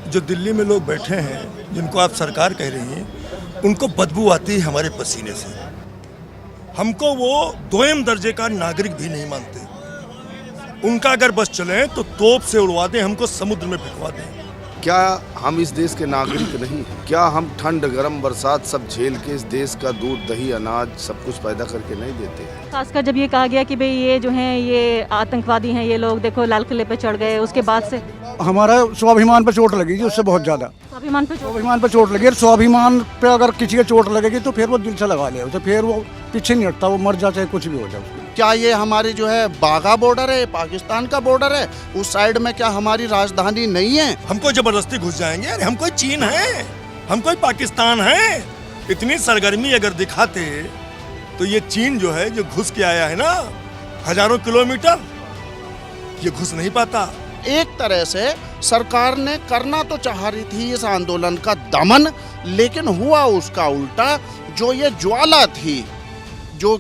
जो दिल्ली में लोग बैठे हैं, जिनको आप सरकार कह रही हैं, उनको बदबू आती है हमारे पसीने से। हमको वो दोयम दर्जे का नागरिक भी नहीं मानते। उनका अगर बस चले तो तोप से उड़वा दें, हमको समुद्र में फेंकवा दें। क्या हम इस देश के नागरिक नहीं हैं? क्या हम ठंड गर्म बरसात सब झेल के इस देश का दूध दही अनाज सब कुछ पैदा करके नहीं देते हैं? खासकर जब ये कहा गया कि भाई ये जो हैं ये आतंकवादी हैं, ये लोग देखो लाल किले पे चढ़ गए, उसके बाद से हमारा स्वाभिमान पर चोट लगेगी उससे बहुत ज़्यादा। स्वाभिमान पर चोट लगेगी, स्वाभिमान पे अगर किसी के चोट लगेगी तो फिर वो दिल से लगा ले उसे, फिर वो पीछे नहीं हटता, वो मर जाए चाहे कुछ भी हो जाए उसको। क्या ये हमारी जो है बाघा बॉर्डर है, पाकिस्तान का बॉर्डर है, उस साइड में क्या हमारी राजधानी नहीं है? हमको जबरदस्ती घुस जाएंगे? अरे हम कोई चीन है, हम कोई पाकिस्तान है? इतनी सरगर्मी अगर दिखाते तो ये चीन जो है, जो घुस के आया है ना हजारों किलोमीटर, ये घुस नहीं पाता। एक तरह से सरकार ने करना तो चाह रही थी इस आंदोलन का दमन, लेकिन हुआ उसका उल्टा। जो ये ज्वाला थी, जो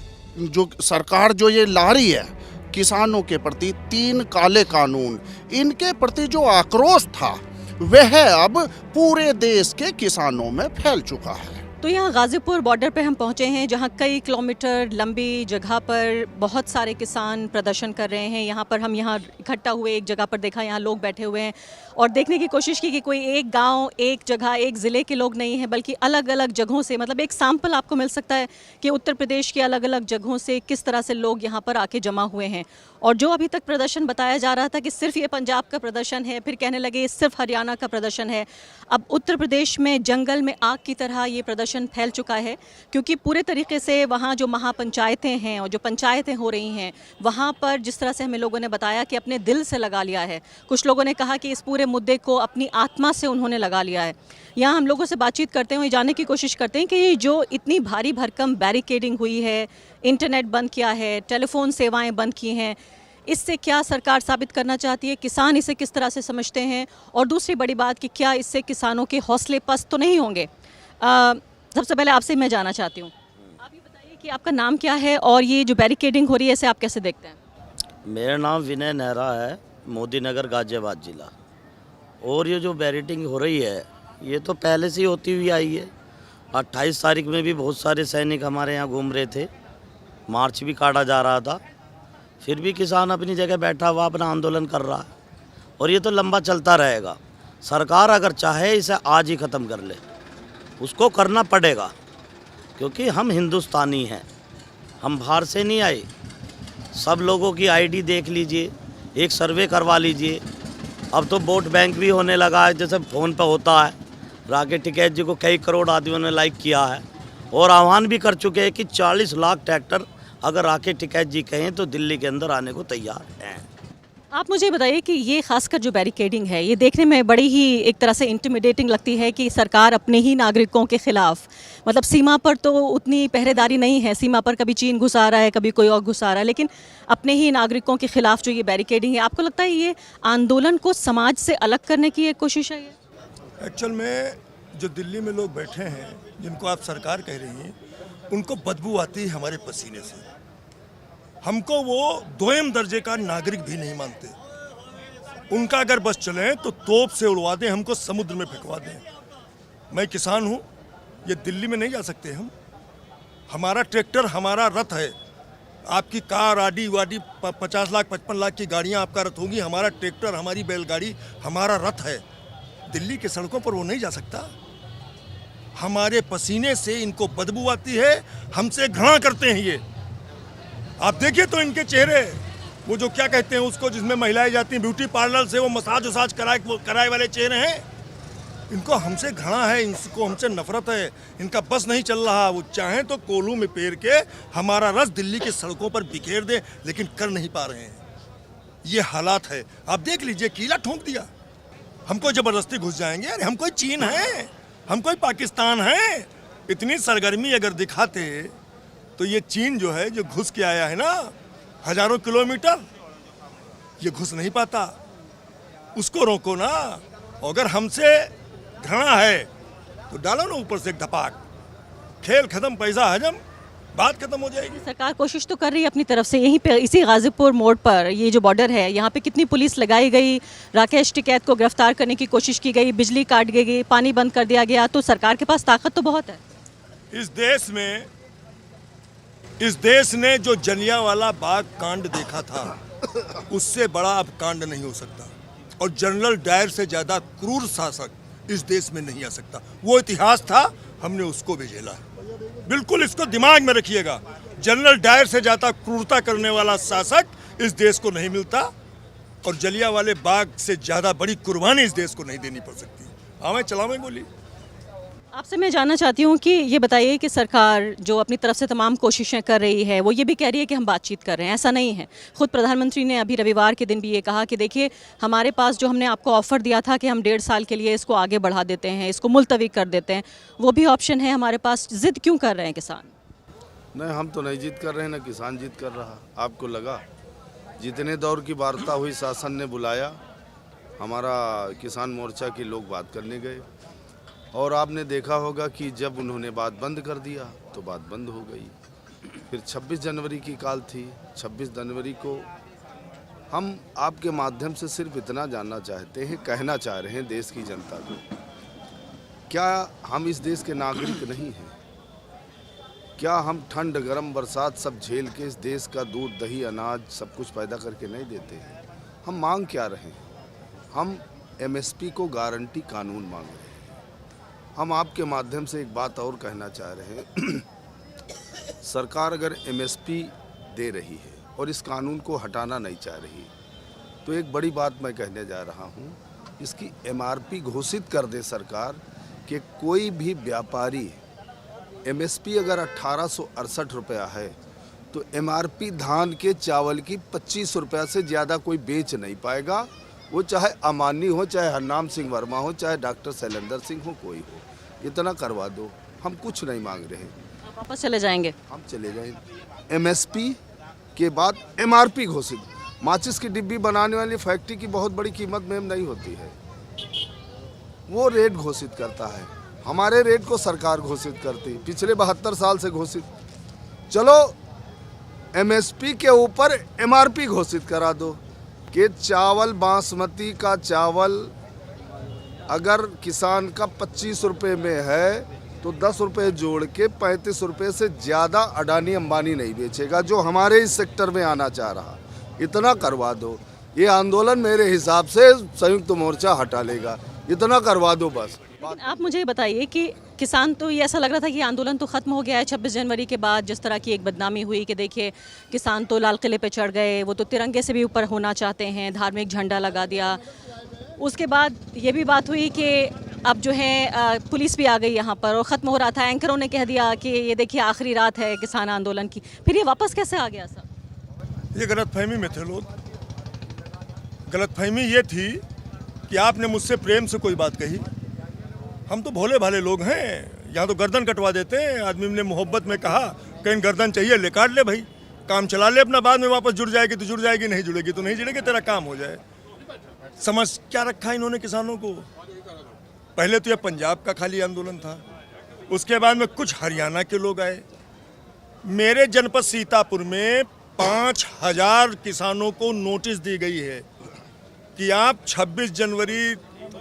सरकार जो ये ला रही है किसानों के प्रति, 3 काले कानून, इनके प्रति जो आक्रोश था वह अब पूरे देश के किसानों में फैल चुका है। तो यहाँ गाज़ीपुर बॉर्डर पे हम पहुँचे हैं, जहाँ कई किलोमीटर लंबी जगह पर बहुत सारे किसान प्रदर्शन कर रहे हैं। यहाँ पर हम इकट्ठा हुए, एक जगह पर देखा, यहाँ लोग बैठे हुए हैं और देखने की कोशिश की कि कोई एक गांव, एक जगह, एक ज़िले के लोग नहीं हैं, बल्कि अलग अलग जगहों से, मतलब एक सैंपल आपको मिल सकता है कि उत्तर प्रदेश के अलग अलग जगहों से किस तरह से लोग यहाँ पर आके जमा हुए हैं। और जो अभी तक प्रदर्शन बताया जा रहा था कि सिर्फ ये पंजाब का प्रदर्शन है, फिर कहने लगे ये सिर्फ हरियाणा का प्रदर्शन है। अब उत्तर प्रदेश में जंगल में आग की तरह ये प्रदर्शन फैल चुका है, क्योंकि पूरे तरीके से वहाँ जो महापंचायतें हैं और जो पंचायतें हो रही हैं, वहाँ पर जिस तरह से हमें लोगों ने बताया कि अपने दिल से लगा लिया है। कुछ लोगों ने कहा कि इस पूरे मुद्दे को अपनी आत्मा से उन्होंने लगा लिया है। यहाँ हम लोगों से बातचीत करते हुए जानने की कोशिश करते हैं कि ये जो इतनी भारी भरकम बैरिकेडिंग हुई है, इंटरनेट बंद किया है, टेलीफोन सेवाएं बंद की हैं, इससे क्या सरकार साबित करना चाहती है, किसान इसे किस तरह से समझते हैं, और दूसरी बड़ी बात कि क्या इससे किसानों के हौसले पस्त तो नहीं होंगे। सबसे पहले आपसे मैं जानना चाहती हूँ, आप ये बताइए कि आपका नाम क्या है और ये जो बैरिकेडिंग हो रही है इसे आप कैसे देखते हैं? मेरा नाम विनय नेहरा है, मोदी नगर गाजियाबाद जिला। और ये जो बैरिकेडिंग हो रही है ये तो पहले से ही होती हुई आई है। 28 तारीख में भी बहुत सारे सैनिक हमारे यहाँ घूम रहे थे, मार्च भी काटा जा रहा था, फिर भी किसान अपनी जगह बैठा हुआ अपना आंदोलन कर रहा है और ये तो लंबा चलता रहेगा। सरकार अगर चाहे इसे आज ही ख़त्म कर ले, उसको करना पड़ेगा, क्योंकि हम हिंदुस्तानी हैं, हम बाहर से नहीं आए। सब लोगों की आईडी देख लीजिए, एक सर्वे करवा लीजिए। अब तो वोट बैंक भी होने लगा है, जैसे फ़ोन पे होता है। राकेश टिकैत जी को कई करोड़ आदमियों ने लाइक किया है और आह्वान भी कर चुके हैं कि 40 लाख ट्रैक्टर अगर राकेश टिकैत जी कहें तो दिल्ली के अंदर आने को तैयार हैं। आप मुझे बताइए कि ये खासकर जो बैरिकेडिंग है, ये देखने में बड़ी ही एक तरह से इंटिमिडेटिंग लगती है कि सरकार अपने ही नागरिकों के खिलाफ, मतलब सीमा पर तो उतनी पहरेदारी नहीं है, सीमा पर कभी चीन घुस आ रहा है, कभी कोई और घुस आ रहा है, लेकिन अपने ही नागरिकों के खिलाफ जो ये बैरिकेडिंग है, आपको लगता है ये आंदोलन को समाज से अलग करने की एक कोशिश है? ये एक्चुअल में जो दिल्ली में लोग बैठे हैं, जिनको आप सरकार कह रही हैं, उनको बदबू आती है हमारे पसीने से। हमको वो दोयम दर्जे का नागरिक भी नहीं मानते। उनका अगर बस चले तो तोप से उड़वा दें, हमको समुद्र में फेंकवा दें। मैं किसान हूँ, ये दिल्ली में नहीं जा सकते हम। हमारा ट्रैक्टर, हमारा रथ है। आपकी कार, आडी वाडी 50 लाख 55 लाख की गाड़ियाँ आपका रथ होगी, हमारा ट्रैक्टर, हमारी बैलगाड़ी, हमारा रथ है। दिल्ली के सड़कों पर वो नहीं जा सकता। हमारे पसीने से इनको बदबू आती है, हमसे घृणा करते हैं ये। आप देखिए तो इनके चेहरे, वो जो क्या कहते हैं उसको, जिसमें महिलाएं जाती हैं ब्यूटी पार्लर से, वो मसाज वसाज कराए वाले चेहरे हैं। इनको हमसे घृणा है, इनको हमसे नफरत है, इनका बस नहीं चल रहा। वो चाहें तो कोलू में पेर के हमारा रस दिल्ली की सड़कों पर बिखेर दे, लेकिन कर नहीं पा रहे हैं। ये हालात है, आप देख लीजिए, कीला ठोंक दिया। हमको जबरदस्ती घुस जाएंगे? अरे हम कोई चीन है, हम कोई पाकिस्तान है? इतनी सरगर्मी अगर दिखाते तो ये चीन जो है, जो घुस के आया है ना हजारों किलोमीटर, ये घुस नहीं पाता। उसको रोको ना। अगर हमसे घृणा है तो डालो ना ऊपर से एक धपाक। खेल खत्म, पैसा हजम। बात खत्म हो जाएगी। सरकार कोशिश तो कर रही है अपनी तरफ से। यहीं पे इसी गाजीपुर मोड़ पर ये जो बॉर्डर है, यहाँ पे कितनी पुलिस लगाई गई, राकेश टिकैत को गिरफ्तार करने की कोशिश की गई, बिजली काट गई, पानी बंद कर दिया गया, तो सरकार के पास ताकत तो बहुत है। इस देश ने जो जलियांवाला बाग कांड देखा था, उससे बड़ा अब कांड नहीं हो सकता। और जनरल डायर से ज्यादा क्रूर शासक इस देश में नहीं आ सकता। वो इतिहास था, हमने उसको भी झेला है। बिल्कुल इसको दिमाग में रखिएगा। जनरल डायर से ज्यादा क्रूरता करने वाला शासक इस देश को नहीं मिलता, और जलियांवाले बाग से ज्यादा बड़ी कुर्बानी इस देश को नहीं देनी पड़ सकती। हाँ, चलावें गोली। आपसे मैं जानना चाहती हूँ कि ये बताइए कि सरकार जो अपनी तरफ से तमाम कोशिशें कर रही है, वो ये भी कह रही है कि हम बातचीत कर रहे हैं। ऐसा नहीं है। खुद प्रधानमंत्री ने अभी रविवार के दिन भी ये कहा कि देखिए, हमारे पास जो हमने आपको ऑफ़र दिया था कि हम 1.5 साल के लिए इसको आगे बढ़ा देते हैं, इसको मुलतवी कर देते हैं, वो भी ऑप्शन है हमारे पास। ज़िद क्यों कर रहे हैं किसान? नहीं, हम तो नहीं जिद कर रहे हैं, ना किसान जिद कर रहा। आपको लगा जितने दौर की वार्ता हुई, शासन ने बुलाया, हमारा किसान मोर्चा के लोग बात करने गए, और आपने देखा होगा कि जब उन्होंने बात बंद कर दिया तो बात बंद हो गई। फिर 26 जनवरी की कॉल थी। 26 जनवरी को हम आपके माध्यम से सिर्फ इतना जानना चाहते हैं, कहना चाह रहे हैं देश की जनता को, क्या हम इस देश के नागरिक नहीं हैं? क्या हम ठंड गरम बरसात सब झेल के इस देश का दूध दही अनाज सब कुछ पैदा करके नहीं देते हैं? हम मांग क्या रहे हैं? हम MSP को गारंटी कानून मांग रहे हैं। हम आपके माध्यम से एक बात और कहना चाह रहे हैं सरकार अगर MSP दे रही है और इस कानून को हटाना नहीं चाह रही, तो एक बड़ी बात मैं कहने जा रहा हूँ, इसकी MRP घोषित कर दे सरकार कि कोई भी व्यापारी MSP अगर 1868 रुपया है तो MRP धान के चावल की 25 रुपया से ज़्यादा कोई बेच नहीं पाएगा। वो चाहे अमानी हो, चाहे हरनाम सिंह वर्मा हो, चाहे डॉक्टर शैलेंद्र सिंह हो, कोई हो, इतना करवा दो। हम कुछ नहीं मांग रहे हैं। आप वापस चले जाएंगे? हम चले जाएंगे। MSP के बाद MRP घोषित। माचिस की डिब्बी बनाने वाली फैक्ट्री की बहुत बड़ी कीमत में नहीं होती है, वो रेट घोषित करता है। हमारे रेट को सरकार घोषित करती, पिछले 72 साल से घोषित। चलो MSP के ऊपर MRP घोषित करा दो कि चावल, बासमती का चावल अगर किसान का 25 रुपये में है तो 10 रुपये जोड़ के 35 रुपये से ज़्यादा अडानी अंबानी नहीं बेचेगा, जो हमारे इस सेक्टर में आना चाह रहा। इतना करवा दो। ये आंदोलन मेरे हिसाब से संयुक्त मोर्चा हटा लेगा। इतना करवा दो बस। लेकिन आप मुझे बताइए कि किसान तो ये ऐसा लग रहा था कि आंदोलन तो ख़त्म हो गया है 26 जनवरी के बाद, जिस तरह की एक बदनामी हुई कि देखिए किसान तो लाल किले पे चढ़ गए, वो तो तिरंगे से भी ऊपर होना चाहते हैं, धार्मिक झंडा लगा दिया। उसके बाद ये भी बात हुई कि अब जो है पुलिस भी आ गई यहाँ पर और ख़त्म हो रहा था। एंकरों ने कह दिया कि ये देखिए आखिरी रात है किसान आंदोलन की। फिर ये वापस कैसे आ गया सब? ये गलतफहमी में थे लोग। गलतफहमी ये थी कि आपने मुझसे प्रेम से कोई बात कही। हम तो भोले भाले लोग हैं, यहाँ तो गर्दन कटवा देते हैं। आदमी ने मोहब्बत में कहा कहीं गर्दन चाहिए ले काट ले भाई, काम चला ले अपना, बाद में वापस जुड़ जाएगी तो जुड़ जाएगी, नहीं जुड़ेगी तो नहीं जुड़ेगी, तेरा काम हो जाए। समझ क्या रखा इन्होंने किसानों को? पहले तो ये पंजाब का खाली आंदोलन था, उसके बाद में कुछ हरियाणा के लोग आए। मेरे जनपद सीतापुर में 5000 किसानों को नोटिस दी गई है कि आप 26 जनवरी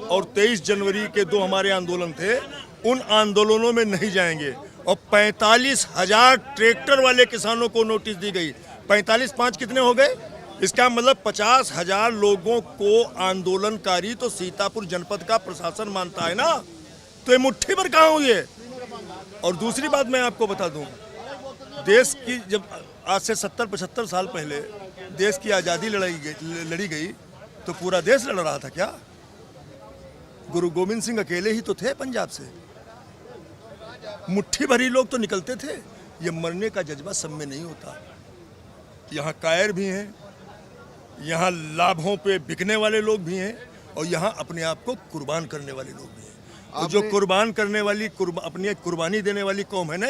और 23 जनवरी के 2 हमारे आंदोलन थे, उन आंदोलनों में नहीं जाएंगे। और 45,000 ट्रैक्टर वाले किसानों को नोटिस दी गई। 45 5 कितने हो गए? इसका मतलब 50,000 लोगों को आंदोलनकारी तो सीतापुर जनपद का प्रशासन मानता है ना, तो ये मुट्ठी भर कहाँ हुई है। और दूसरी बात मैं आपको बता दूं, देश की जब आज से 70-75 साल पहले देश की आज़ादी लड़ी गई तो पूरा देश लड़ रहा था क्या? गुरु गोविंद सिंह अकेले ही तो थे पंजाब से। मुट्ठी भरी लोग तो निकलते थे। ये मरने का जज्बा सब में नहीं होता। यहाँ कायर भी हैं, यहाँ लाभों पे बिकने वाले लोग भी हैं, और यहाँ अपने आप को कुर्बान करने वाले लोग भी हैं। और जो कुर्बान करने वाली अपनी कुर्बानी देने वाली कौम है ना,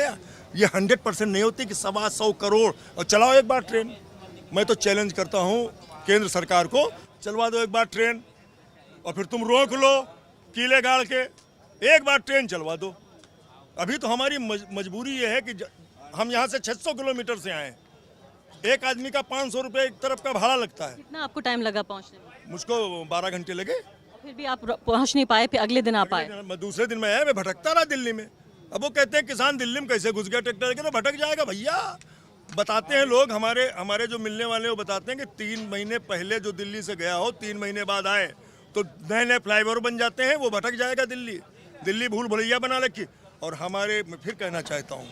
ये 100% नहीं होती कि 125 करोड़ और चलाओ एक बार ट्रेन। मैं तो चैलेंज करता हूँ केंद्र सरकार को, चलवा दो एक बार ट्रेन, और फिर तुम रोक लो कीले गाड़ के, एक बार ट्रेन चलवा दो। अभी तो हमारी मजबूरी ये है कि हम यहाँ से 600 किलोमीटर से आए हैं। एक आदमी का 500 रुपये एक तरफ का भाड़ा लगता है। कितना आपको टाइम लगा पहुंचने में? मुझको 12 घंटे लगे। फिर भी आप पहुंच नहीं पाए, फिर अगले दिन आ पाए? मैं दूसरे दिन में आया, मैं भटकता रहा दिल्ली में। अब वो कहते हैं किसान दिल्ली में कैसे घुस गया ट्रैक्टर लेके, तो भटक जाएगा भैया। बताते हैं लोग, हमारे जो मिलने वाले वो बताते हैं कि 3 महीने पहले जो दिल्ली से गया हो 3 महीने बाद आए तो नए नए फ्लाईओवर बन जाते हैं, वो भटक जाएगा दिल्ली भूल भुलैया बना रखी। और मैं फिर कहना चाहता हूँ,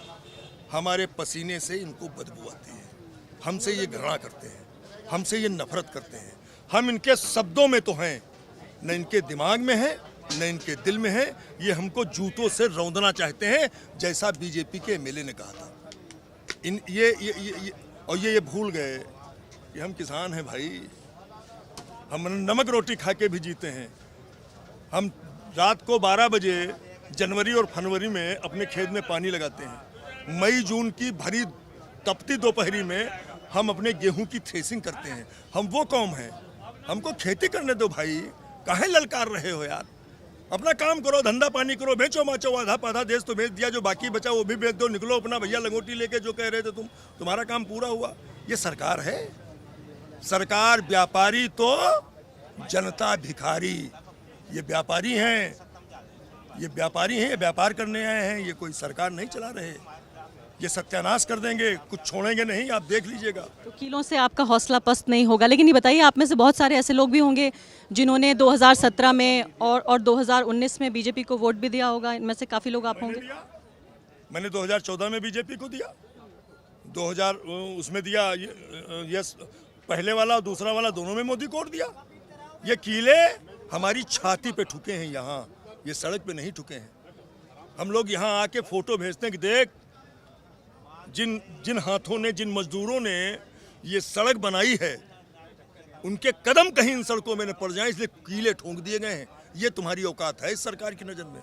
हमारे पसीने से इनको बदबू आती है, हमसे ये घृणा करते हैं, हमसे ये नफरत करते हैं। हम इनके शब्दों में तो हैं, न इनके दिमाग में है न इनके दिल में है। ये हमको जूतों से रौंदना चाहते हैं, जैसा बीजेपी के एमएलए ने कहा था। ये भूल गए कि हम किसान हैं भाई। हम नमक रोटी खा के भी जीते हैं। हम रात को 12 बजे जनवरी और फरवरी में अपने खेत में पानी लगाते हैं। मई जून की भरी तपती दोपहरी में हम अपने गेहूं की थ्रेसिंग करते हैं। हम वो कौम हैं, हमको खेती करने दो भाई। काहे ललकार रहे हो यार? अपना काम करो, धंधा पानी करो, बेचो माचो, आधा पाधा देश तो बेच दिया, जो बाकी बचा वो भी बेच दो, निकलो अपना भैया लंगोटी लेके। जो कह रहे थे तुम्हारा काम पूरा हुआ। ये सरकार है? सरकार व्यापारी तो जनता भिखारी। ये व्यापारी हैं, ये व्यापार करने आए हैं। ये कोई सरकार नहीं चला रहे। ये सत्यानाश कर देंगे, कुछ छोड़ेंगे नहीं, आप देख लीजिएगा। तो किलों से आपका हौसला पस्त नहीं होगा। लेकिन ये बताइए, आप में से बहुत सारे ऐसे लोग भी होंगे जिन्होंने 2017 में और 2019 में बीजेपी को वोट भी दिया होगा। इनमें से काफ़ी लोग आप होंगे। मैंने 2014 में बीजेपी को दिया, 2000 उसमें दिया, यस पहले वाला और दूसरा वाला दोनों में मोदी को वोट दिया। ये कीले हमारी छाती पे ठुके हैं, यहाँ ये सड़क पे नहीं ठुके हैं। हम लोग यहाँ आके फोटो भेजते हैं कि देख जिन हाथों ने, जिन मजदूरों ने ये सड़क बनाई है, उनके कदम कहीं इन सड़कों में न पड़ जाएं, इसलिए कीले ठोंक दिए गए हैं। ये तुम्हारी औकात है इस सरकार की नज़र में?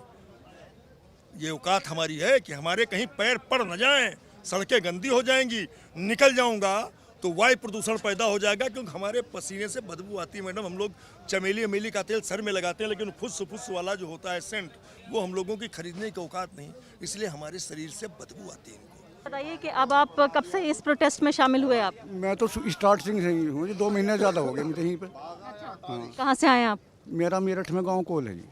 ये औकात हमारी है कि हमारे कहीं पैर पड़ न जाएं, सड़कें गंदी हो जाएंगी, निकल जाऊंगा तो वायु प्रदूषण पैदा हो जाएगा, क्योंकि हमारे पसीने से बदबू आती है। मैडम, हम लोग चमेली अमेली का तेल सर में लगाते हैं, लेकिन फुस वाला जो होता है सेंट, वो हम लोगों की खरीदने की औकात नहीं, इसलिए हमारे शरीर से बदबू आती है। बताइए कि अब आप कब से इस प्रोटेस्ट में शामिल हुए? आप? मैं तो स्टार्टिंग से ही हूँ, 2 महीने ज़्यादा हो गए मुझे यहीं पे। हाँ। कहाँ से आए आप? मेरा मेरठ में गांव कोल है जी।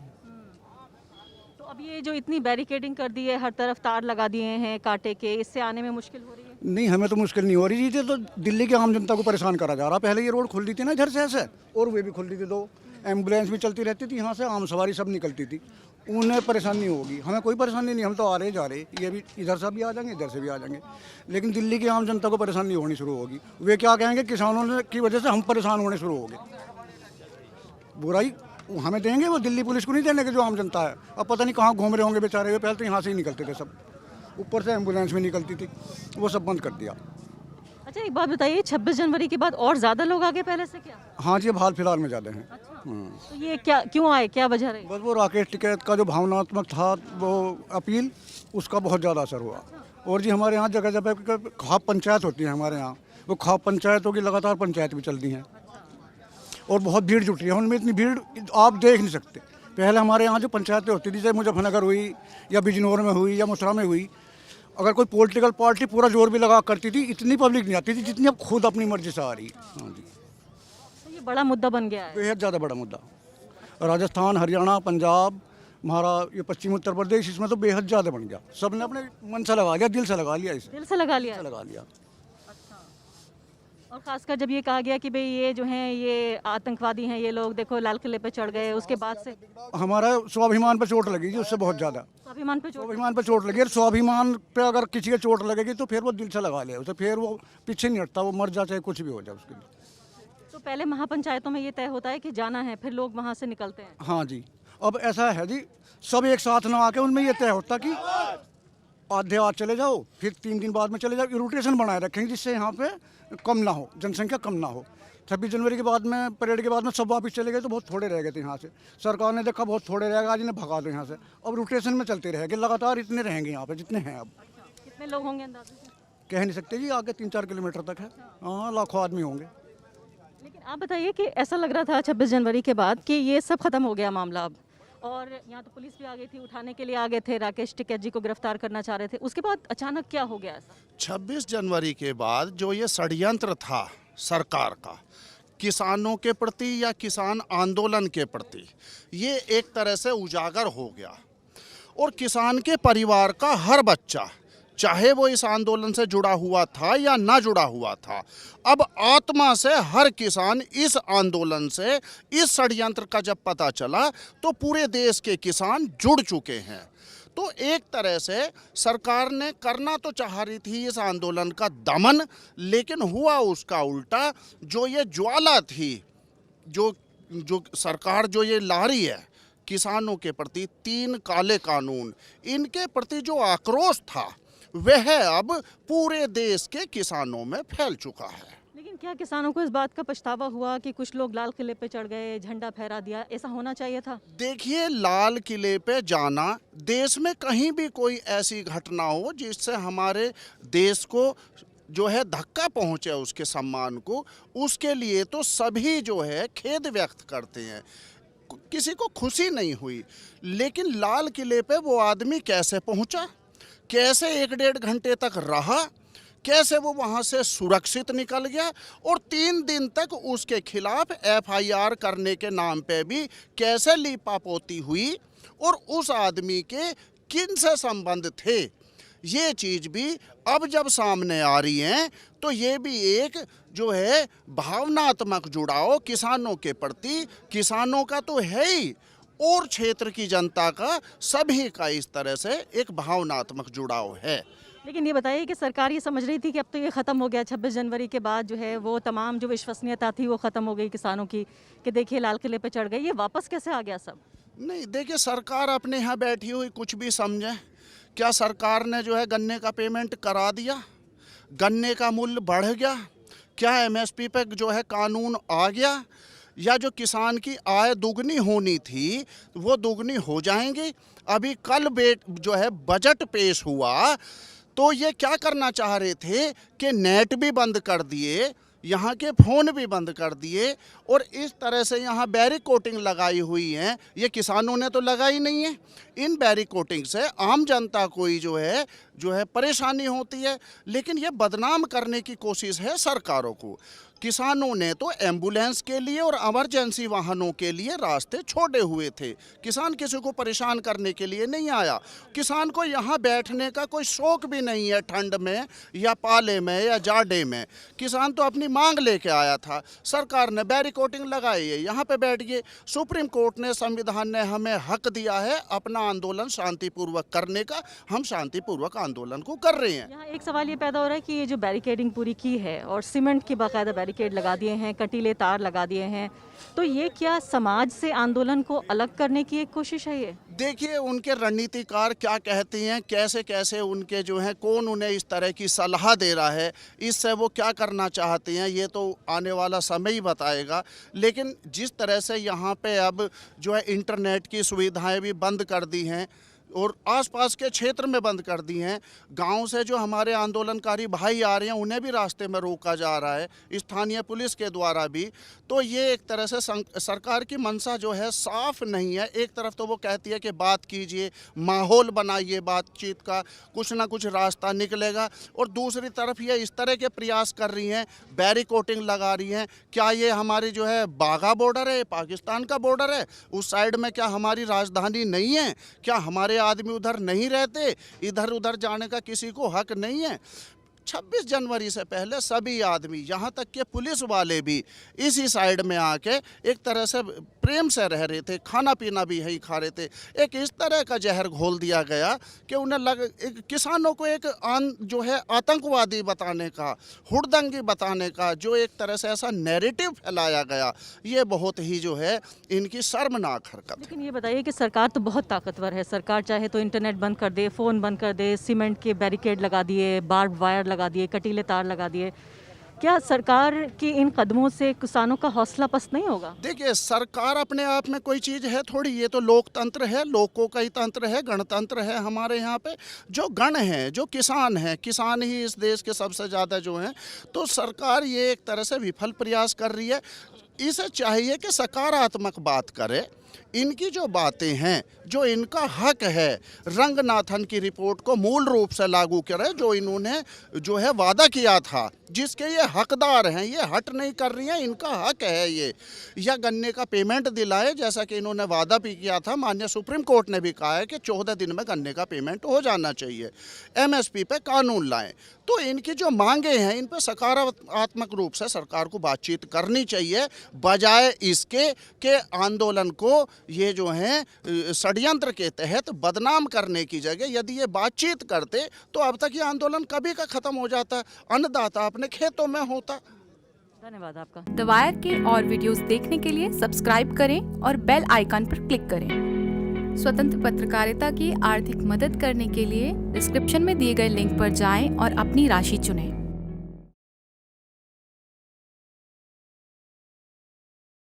तो अब ये जो इतनी बैरिकेडिंग कर दी है, हर तरफ तार लगा दिए हैं कांटे के, इससे आने में मुश्किल हो रही है? नहीं, हमें तो मुश्किल नहीं हो रही जी। तो दिल्ली की आम जनता को परेशान करा जा रहा। पहले ये रोड खुल दी थी ना इधर से ऐसे, और वे भी खुल दी थी, 2 एम्बुलेंस भी चलती रहती थी, यहाँ से आम सवारी सब निकलती थी। उन्हें परेशानी होगी, हमें कोई परेशानी नहीं। हम तो आ रहे जा रहे, ये भी इधर से भी आ जाएंगे, इधर से भी आ जाएंगे। लेकिन दिल्ली की आम जनता को परेशानी होनी शुरू होगी। वे क्या कहेंगे, किसानों की वजह से हम परेशान होने शुरू हो गए। बुराई हमें देंगे, वो दिल्ली पुलिस को नहीं देने के, जो आम जनता है। अब पता नहीं कहाँ घूम रहे होंगे बेचारे। वे पहले तो यहाँ से ही निकलते थे सब, ऊपर से एम्बुलेंस में निकलती थी, वो सब बंद कर दिया। अच्छा, एक बात बताइए, 26 जनवरी के बाद और ज़्यादा लोग आगे पहले से क्या? हाँ जी, अब हाल फिलहाल में ज़्यादा हैं। तो ये क्या, क्यों आए, क्या वजह रही? बस वो राकेश टिकैत का जो भावनात्मक था वो अपील, उसका बहुत ज़्यादा असर हुआ। और जी हमारे यहाँ जगह जगह खाप पंचायत होती है हमारे यहाँ, वो खाप पंचायतों की लगातार पंचायत भी चलती हैं, और बहुत भीड़ जुट रही है। उनमें इतनी भीड़ आप देख नहीं सकते। पहले हमारे यहाँ जो पंचायतें होती थी, चाहे मुजफ्फरनगर हुई या बिजनौर में हुई या मथुरा में हुई, अगर कोई पॉलिटिकल पार्टी पूरा जोर भी लगा करती थी, इतनी पब्लिक नहीं आती थी जितनी अब खुद अपनी मर्जी से आ रही है। हाँ जी, तो ये बड़ा मुद्दा बन गया है, बेहद ज़्यादा बड़ा मुद्दा। राजस्थान, हरियाणा, पंजाब, हमारा ये पश्चिमी उत्तर प्रदेश, इसमें तो बेहद ज़्यादा बन गया। सब ने अपने मन से लगा लिया, दिल से लगा लिया, इसे दिल से लगा लिया। लगा लिया। और खासकर जब ये कहा गया कि भाई ये जो हैं ये आतंकवादी हैं, ये लोग देखो लाल किले पे चढ़ गए, उसके बाद से हमारा स्वाभिमान पे चोट लगेगी उससे बहुत ज़्यादा। स्वाभिमान पे चोट? स्वाभिमान पे चोट लगी, स्वाभिमान पे अगर किसी के चोट लगेगी तो फिर वो दिल से लगा ले उसे, फिर वो पीछे नहीं हटता, वो मर जाए चाहे कुछ भी हो जाए उसके लिए। तो पहले महापंचायतों में ये तय होता है कि जाना है, फिर लोग वहाँ से निकलते हैं। हाँ जी, अब ऐसा है जी, सब एक साथ ना आके उनमें ये तय होता कि आधे आज चले जाओ, फिर 3 दिन बाद में चले जाओ। रोटेशन बनाए रखेंगे जिससे यहाँ पे कम ना हो, जनसंख्या कम ना हो। 26 जनवरी के बाद में, परेड के बाद में सब वापस चले गए तो बहुत थोड़े रह गए थे यहाँ से। सरकार ने देखा बहुत थोड़े रह गए, आज इन्हें भगा दो यहाँ से। अब रोटेशन में चलते रहेंगे, लगातार इतने रहेंगे यहाँ पे जितने हैं। अब कितने लोग होंगे अंदाजे से? कह नहीं सकते जी, आगे 3-4 किलोमीटर तक है। हाँ, लाखों आदमी होंगे। लेकिन आप बताइए कि ऐसा लग रहा था 26 जनवरी के बाद कि ये सब खत्म हो गया मामला अब, और यहाँ तो पुलिस भी आ गई थी, उठाने के लिए आ गए थे, राकेश टिकैत जी को गिरफ्तार करना चाह रहे थे। उसके बाद अचानक क्या हो गया ऐसा? 26 जनवरी के बाद जो ये षड्यंत्र था सरकार का किसानों के प्रति या किसान आंदोलन के प्रति, ये एक तरह से उजागर हो गया और किसान के परिवार का हर बच्चा, चाहे वो इस आंदोलन से जुड़ा हुआ था या ना जुड़ा हुआ था, अब आत्मा से हर किसान इस आंदोलन से, इस षड्यंत्र का जब पता चला तो पूरे देश के किसान जुड़ चुके हैं। तो एक तरह से सरकार ने करना तो चाह रही थी इस आंदोलन का दमन, लेकिन हुआ उसका उल्टा। जो ये ज्वाला थी, जो सरकार जो ये ला रही है किसानों के प्रति, 3 काले कानून, इनके प्रति जो आक्रोश था वह अब पूरे देश के किसानों में फैल चुका है। लेकिन क्या किसानों को इस बात का पछतावा हुआ कि कुछ लोग लाल किले पे चढ़ गए, झंडा फहरा दिया? ऐसा होना चाहिए था? देखिए, लाल किले पे जाना, देश में कहीं भी कोई ऐसी घटना हो जिससे हमारे देश को जो है धक्का पहुंचे उसके सम्मान को, उसके लिए तो सभी जो है खेद व्यक्त करते हैं, किसी को खुशी नहीं हुई। लेकिन लाल किले पे वो आदमी कैसे पहुंचा, कैसे 1-1.5 घंटे तक रहा, कैसे वो वहाँ से सुरक्षित निकल गया, और 3 दिन तक उसके खिलाफ FIR करने के नाम पे भी कैसे लीपापोती हुई, और उस आदमी के किन से संबंध थे, ये चीज़ भी अब जब सामने आ रही है तो ये भी एक जो है भावनात्मक जुड़ाव किसानों के प्रति, किसानों का तो है ही, और क्षेत्र की जनता का, सभी का इस तरह से एक भावनात्मक जुड़ाव है। लेकिन ये बताइए कि सरकार ये समझ रही थी कि अब तो ये ख़त्म हो गया, 26 जनवरी के बाद जो है वो तमाम जो विश्वसनीयता थी वो ख़त्म हो गई किसानों की, कि देखिए लाल किले पे चढ़ गए, ये वापस कैसे आ गया सब? नहीं, देखिए, सरकार अपने यहाँ बैठी हुई कुछ भी समझे। क्या सरकार ने जो है गन्ने का पेमेंट करा दिया? गन्ने का मूल्य बढ़ गया? क्या MSP पे जो है कानून आ गया? या जो किसान की आय दुगनी होनी थी वो दुगनी हो जाएंगी? अभी कल जो है बजट पेश हुआ तो ये क्या करना चाह रहे थे कि नेट भी बंद कर दिए, यहाँ के फ़ोन भी बंद कर दिए, और इस तरह से यहाँ बैरिकोटिंग लगाई हुई है। ये किसानों ने तो लगाई नहीं है। इन बैरिकोटिंग से आम जनता को ही जो है परेशानी होती है, लेकिन ये बदनाम करने की कोशिश है सरकारों को। किसानों ने तो एम्बुलेंस के लिए और इमरजेंसी वाहनों के लिए रास्ते छोड़े हुए थे। किसान किसी को परेशान करने के लिए नहीं आया। किसान को यहाँ बैठने का कोई शौक भी नहीं है, ठंड में या पाले में या जाड़े में। किसान तो अपनी मांग लेके आया था, सरकार ने बैरिकोटिंग लगाई है, यहाँ पे बैठ गए। सुप्रीम कोर्ट ने, संविधान ने हमें हक दिया है अपना आंदोलन शांतिपूर्वक करने का, हम शांतिपूर्वक आंदोलन को कर रहे हैं। यहाँ एक सवाल ये पैदा हो रहा है कि ये जो बैरिकेडिंग पूरी की है और सीमेंट की बाकायदा बैरिकेड लगा दिए हैं, कटीले तार लगा दिए हैं, तो ये क्या समाज से आंदोलन को अलग करने की एक कोशिश है ये? देखिए, उनके रणनीतिकार क्या कहते हैं, कैसे कैसे उनके जो हैं, कौन उन्हें इस तरह की सलाह दे रहा है, इससे वो क्या करना चाहते हैं ये तो आने वाला समय ही बताएगा। लेकिन जिस तरह से यहाँ पे अब जो है इंटरनेट की सुविधाएं भी बंद कर दी हैं और आसपास के क्षेत्र में बंद कर दी हैं, गांव से जो हमारे आंदोलनकारी भाई आ रहे हैं उन्हें भी रास्ते में रोका जा रहा है, स्थानीय पुलिस के द्वारा भी। तो ये एक तरह से सरकार की मंशा जो है साफ नहीं है। एक तरफ तो वो कहती है कि बात कीजिए, माहौल बनाइए बातचीत का, कुछ ना कुछ रास्ता निकलेगा, और दूसरी तरफ ये इस तरह के प्रयास कर रही हैं, बैरिकोटिंग लगा रही हैं। क्या ये हमारी जो है बाघा बॉर्डर है, पाकिस्तान का बॉर्डर है? उस साइड में क्या हमारी राजधानी नहीं है? क्या हमारे आदमी उधर नहीं रहते? इधर उधर जाने का किसी को हक नहीं है। 26 जनवरी से पहले सभी आदमी, यहाँ तक कि पुलिस वाले भी इसी साइड में आके एक तरह से प्रेम से रह रहे थे, खाना पीना भी यही खा रहे थे। एक इस तरह का जहर घोल दिया गया कि उन्हें किसानों को एक जो है आतंकवादी बताने का, हुड़दंगी बताने का जो एक तरह से ऐसा नैरेटिव फैलाया गया, ये बहुत ही जो है इनकी शर्मनाक हरकत है। लेकिन ये बताइए कि सरकार तो बहुत ताकतवर है, सरकार चाहे तो इंटरनेट बंद कर दे, फ़ोन बंद कर दे, सीमेंट के बैरिकेड लगा दिए, बार्ब वायर लगा दिए, कटीले तार लगा दिए। क्या सरकार की इन कदमों से किसानों का हौसला पस्त नहीं होगा? देखिए, सरकार अपने आप में कोई चीज़ है थोड़ी, ये तो लोकतंत्र है, लोगों का ही तंत्र है, गणतंत्र है हमारे यहाँ पे। जो गण हैं, जो किसान हैं, किसान ही इस देश के सबसे ज़्यादा जो हैं, तो सरकार ये एक तरह से विफल प्रयास कर रही है। इसे चाहिए कि सकारात्मक बात करे। इनकी जो बातें हैं, जो इनका हक है, रंगनाथन की रिपोर्ट को मूल रूप से लागू करें, जो इन्होंने जो है वादा किया था, जिसके ये हकदार हैं, ये हट नहीं कर रही हैं, इनका हक है ये। या गन्ने का पेमेंट दिलाए, जैसा कि इन्होंने वादा भी किया था। माननीय सुप्रीम कोर्ट ने भी कहा है कि 14 दिन में गन्ने का पेमेंट हो जाना चाहिए। MSP पे कानून लाएं। तो इनकी जो मांगे हैं, इन पर सकारात्मक रूप से सरकार को बातचीत करनी चाहिए, बजाय इसके कि आंदोलन को ये जो है षड्यंत्र के तहत बदनाम करने की जगह यदि ये बातचीत करते तो अब तक ये आंदोलन कभी का खत्म हो जाता, अन्नदाता अपने खेतों में होता। धन्यवाद आपका। द वायर के और वीडियोस देखने के लिए सब्सक्राइब करें और बेल आइकन पर क्लिक करें। स्वतंत्र पत्रकारिता की आर्थिक मदद करने के लिए डिस्क्रिप्शन में दिए गए लिंक पर जाएं और अपनी राशि चुनें।